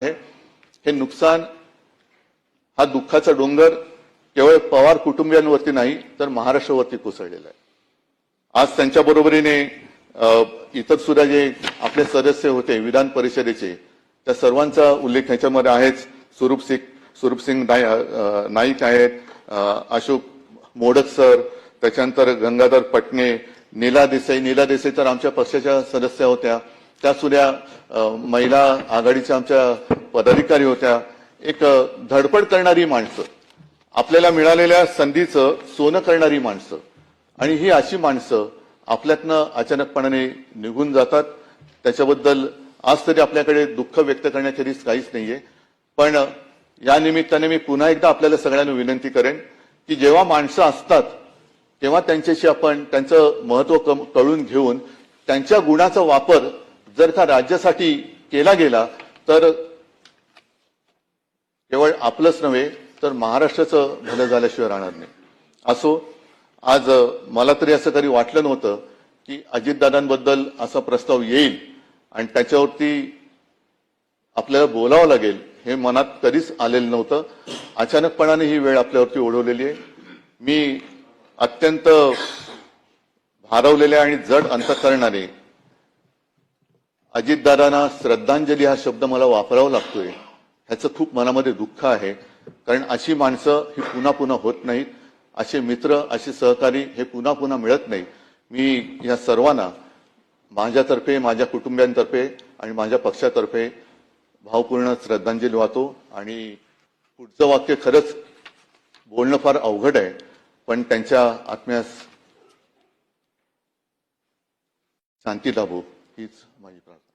हे नुकसान हा दुःखाचा डोंगर केवळ पवार कुटुंबियांवरती नाही तर महाराष्ट्रावरती कोसळलेला आहे। आज त्यांच्या बरोबरीने इतर सुद्धा जे आपले सदस्य होते विधान परिषदेचे त्या सर्वांचा उल्लेख ह्याच्यामध्ये आहेच। स्वरूपसिंग नाईक आहेत, अशोक मोडक सर, त्याच्यानंतर गंगाधर पटणे, नीला देसाई तर आमच्या पक्षाच्या सदस्य होत्या, त्या सुद्धा महिला आघाडीच्या आमच्या पदाधिकारी होत्या। एक धडपड करणारी माणसं, आपल्याला मिळालेल्या संधीचं सोनं करणारी माणसं, आणि ही अशी माणसं आपल्यातनं अचानकपणाने निघून जातात। त्याच्याबद्दल आज तरी आपल्याकडे दुःख व्यक्त करण्याखेरीज काहीच नाहीये। पण या निमित्ताने मी पुन्हा एकदा आपल्याला सगळ्यांना विनंती करेन की जेव्हा माणसं असतात तेव्हा त्यांच्याशी आपण त्यांचं महत्त्व कळून घेऊन त्यांच्या गुणाचा वापर जर का राज्यासाठी केला गेला तर केवळ आपलंच नव्हे तर महाराष्ट्राचं भलं झाल्याशिवाय राहणार नाही। असो, आज मला तरी असं कधी वाटलं नव्हतं की अजितदादांबद्दल असा प्रस्ताव येईल आणि त्याच्यावरती आपल्याला बोलावं लागेल हे मनात कधीच आलेलं नव्हतं। अचानकपणाने ही वेळ आपल्यावरती ओढवलेली आहे। मी अत्यंत भारावलेले आणि जड अंतःकरणाने अजितदादांना श्रद्धांजली हा शब्द मला वापरावा लागतोय, ह्याचं खूप मनामध्ये दुःख आहे। कारण अशी माणसं ही पुन्हा पुन्हा होत नाहीत, असे मित्र असे सहकारी हे पुन्हा पुन्हा मिळत नाही। मी या सर्वांना माझ्यातर्फे, माझ्या कुटुंबियांतर्फे आणि माझ्या पक्षातर्फे भावपूर्ण श्रद्धांजली वाहतो। आणि पुढचं वाक्य खरंच बोलणं फार अवघड आहे, पण त्यांच्या आत्म्यास शांती लाभो हीच माझी प्रार्थना।